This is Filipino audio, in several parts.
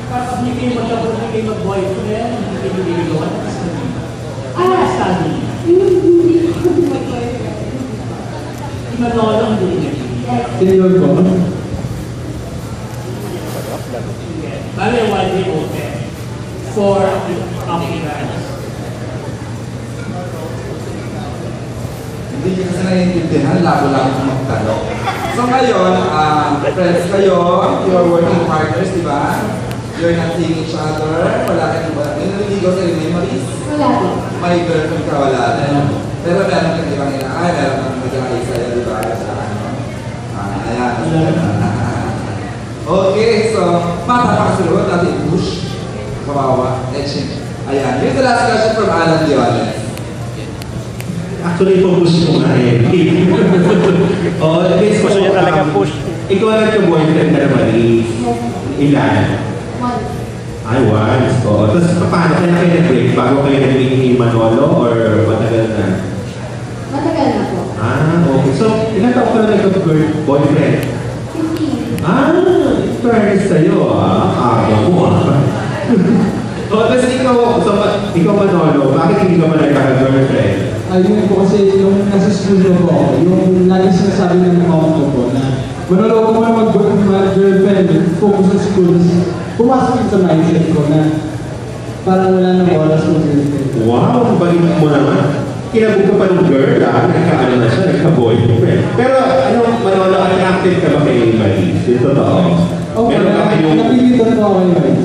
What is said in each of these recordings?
Kapag hindi kayo magkabot, hindi kayo mag-boyfriend, hindi kayo nililigawan, kasi study. Hindi ko mag-boyfriend. Imanolong din. Senior ko. Bale, widely open for applicants. Hindi kasi naiintindihan, labo-labo kung magtanong. So ngayon, friends kayo, you're working partners, di ba? You're not seeing each other, wala ka ba? Nililigaw sa inyo, Maris? Wala din. May girlfriend ka, wala din. Pero meron kang ibang inaay, meron kang nag-aay sa'yo, di ba? Sa ano? Ayan. Okay, so, matapasunod natin push. Kawawa, etching. Ayan, here's the last question from Alan Diones. Actually, push ko nga eh. Next Gusto niya talaga push. Ikaw lang yung boyfriend ka naman eh. Ilan? Once. Ay, once. Oo. Tapos, paano kayo na kayo nag-break? Bago kayo nag-break ni Manolo or matagal na? Matagal na po. Okay. So, ilan taon ka na nag-boyfriend? 15. In fairness sa'yo aga mo tapos ikaw Manolo, bakit hindi ka man nagkaka-girlfriend? Ayun po kasi yung nasa school ko po, yung lagi sinasabi ng mom ko po na manolo ko na mag-girlfriend, focus sa school, pumasok yun sa mindset ko na parang wala nang oras mag-girlfriend. Wow, balik mo naman. Kinabog ka pa ng girl, nagka-ano na siya, nagka-boyfriend. Pero ano, Manolo, attracted ka ba kay Maris? Yung totoo? Meron ka kayong... Napilitan po ako kay Maris.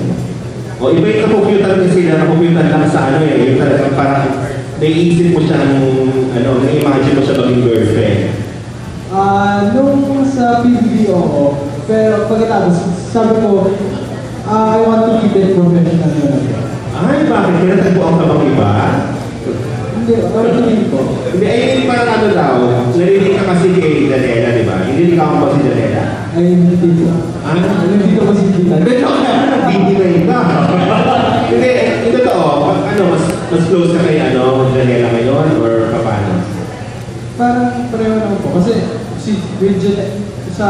Iba yung napuputan kasi na napuputan lang sa ano eh, yung talagang parang naiisip mo siya na-imagine mo siya maging girlfriend. Nung sa PBB ako, pero pagkatapos, sabi ko, I want to keep it professional na. Ay, bakit? Kaya natagpuan ka bang iba? Hindi, hindi ko. Hindi, ay parang ano daw, narinig ka kasi kay Janela, di ba? Hindi ka ba si Janela? Ay, hindi ko. Hindi ko kasi kita. Hindi na yun ka. Hindi, ito totoo. Mas close ka kay Janela ngayon or paano? Parang pareho naman po. Kasi si Bridget sa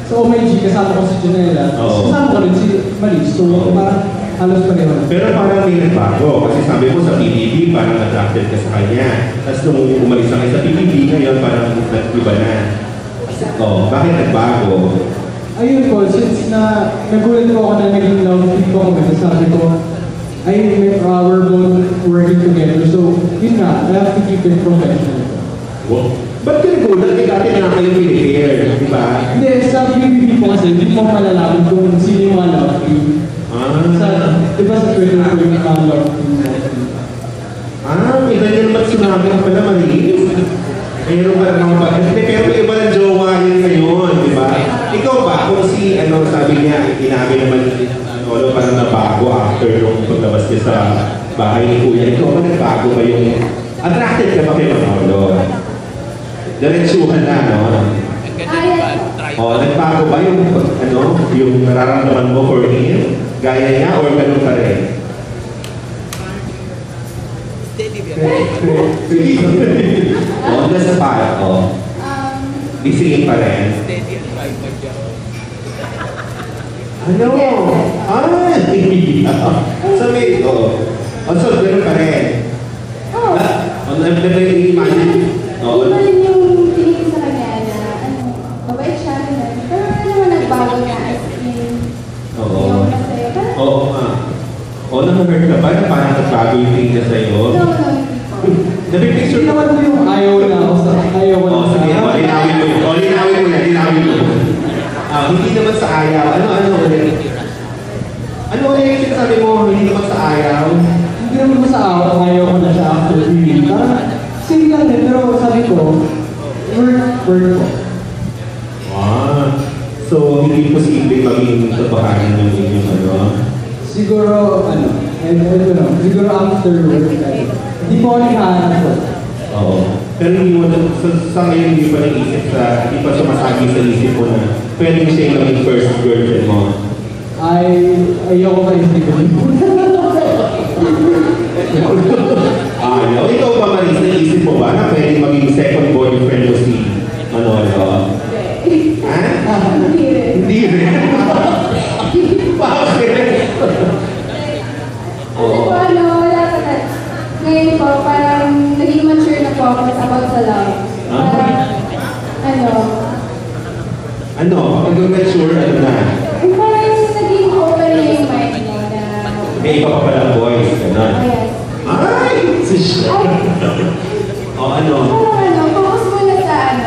OMG kasama ko si Janela. Kasama ko rin si Maris. So parang halos pareho na. Pero parang may nagbago. Kasi sabi mo sa PBB, parang attracted ka sa kanya. Tapos nung umalis na kayo sa PBB, ngayon parang nag-iba na. Bakit nagbago? Ayun po, since nagulat po ako na naging love team ko kami, sabi ko, we're both working together. So, yun nga, I have to keep it professional. Wow. Ba't ka nagulat? Dati na kayo pinipare, di ba? Hindi, sa PBB po kasi, hindi mo malalaman kung sino yung mga love team. Di ba sa Twitter ko yung mga love team? Iba niya naman sinabi ka pala, Maris. Mayroon ba naman ba? Pero iba ng jowa yun ngayon, di ba? Ikaw ba? Kung sabi niya, inabi naman parang nabago after nung paglabas niya sa bahay ni Kuya. Ikaw ba nagbago ba yung... Attracted ka ba kay Manolo? Diretsuhan na, no? Nagbago ba yung nararamdaman mo for him? Gaya niya or ganun pa rin? Nasa pa, Disingin pa rin. Ano? So ganun pa rin. Imagine. Iba rin yung tingin sa kanya na, mabait siya rin. Pero naman nagbago na as in, yung masaya. Oo nga. Nag-hurt ka ba na parang nagbago yung tingin niya sa'yo? No. Napipicture Hindi naman po yung ayaw na ako sa ayaw ko na. Sige, linawin mo. Hindi naman sa ayaw. Ano ulit yung sinasabi mo? Hindi naman sa ayaw? Hindi naman po sa ayaw ko na siya actually. Parang same lang din, pero sabi ko, work po. So, hindi posible maging totohanan ng inyong Siguro, siguro after work, hindi po ako naghahanap po. Oo. Pero hindi mo sa ngayon hindi pa naisip hindi pa sumasagi sa isip mo na pwede siya yung maging first girlfriend mo. Ayoko ka isip ko. Ikaw ba, Maris, naisip mo ba na pwede maging second boyfriend mo si Manolo? Hindi rin. Hindi rin? Bakit? mag-mature, ano na. Yung parang naging open na yung mind mo na... May iba pa palang boys, gano'n. Oh, yes. Ay! Si Sha. O ano? Parang focus muna sa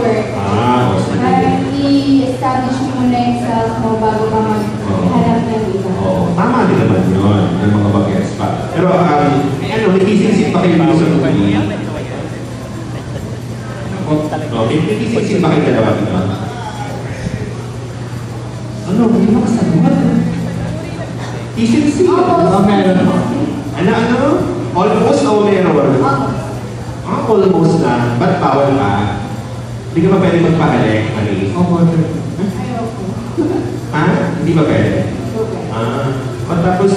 work. O sige. Parang i-establish mo muna yung self mo bago ka maghanap ng iba. Oo, tama din naman yun. Yung mga bagets pa. Pero, ano, may kisingsing pa kayo dito sa movie? May kisingsing pa kayo dalawa dito? Ano, hindi mo kasagot? Kisingsing? Meron. Ano? Almost o meron? Almost na. Ba't bawal ka? Hindi ka ba pwede magpahalik, Marie? Ayoko. Ha? Hindi ba pwede? Tapos,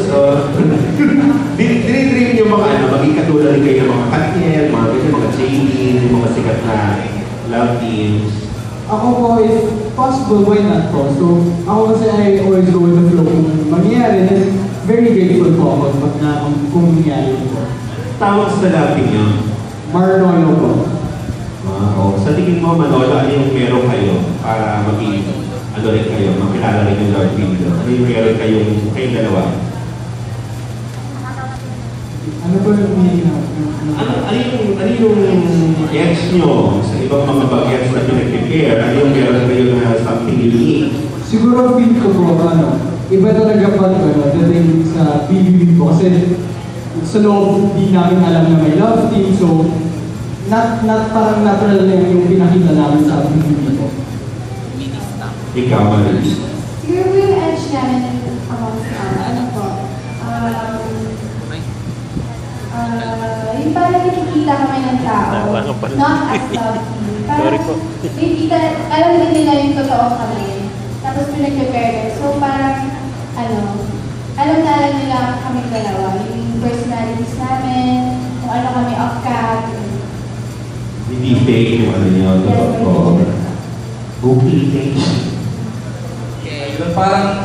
dinidream niyo mga ano, maging katulad kayo ng mga Katniel, mga ganyan, mga Jaylin, yung mga sikat na love teams. Ako po, if possible, why not po? So, ako kasi I always go with the flow. Kung mangyayari, then very grateful po ako pag na kung nangyayari po. Tawag sa love team yun. Marnolo po. Sa tingin mo, Manolo, ano yung meron kayo para maging ano rin kayo, makilala rin yung Lord Video? Ano yung meron kayong dalawa? Ano po yung meaning na? Ano yung edge nyo sa ibang mga bagets na pinag-prepare? Ano yung meron kayo na something unique? Siguro feel ko po, iba talaga pag dating sa BBB po. Kasi sa loob, di namin alam na may love team. So, not parang natural na yung pinakita namin sa BBB po. Ikaw, Maris. Siguro yung edge namin amongst ano po, yung parang nakikita kami ng tao, not as love team. Parang nakikita, alam din nila yung totoo kami. Tapos pinag-prepare. So parang, alam nila kami dalawa. Yung personalities namin, kung ano kami off-cam. Hindi fake yung ano nyo, totoo. Okay, thank you. Parang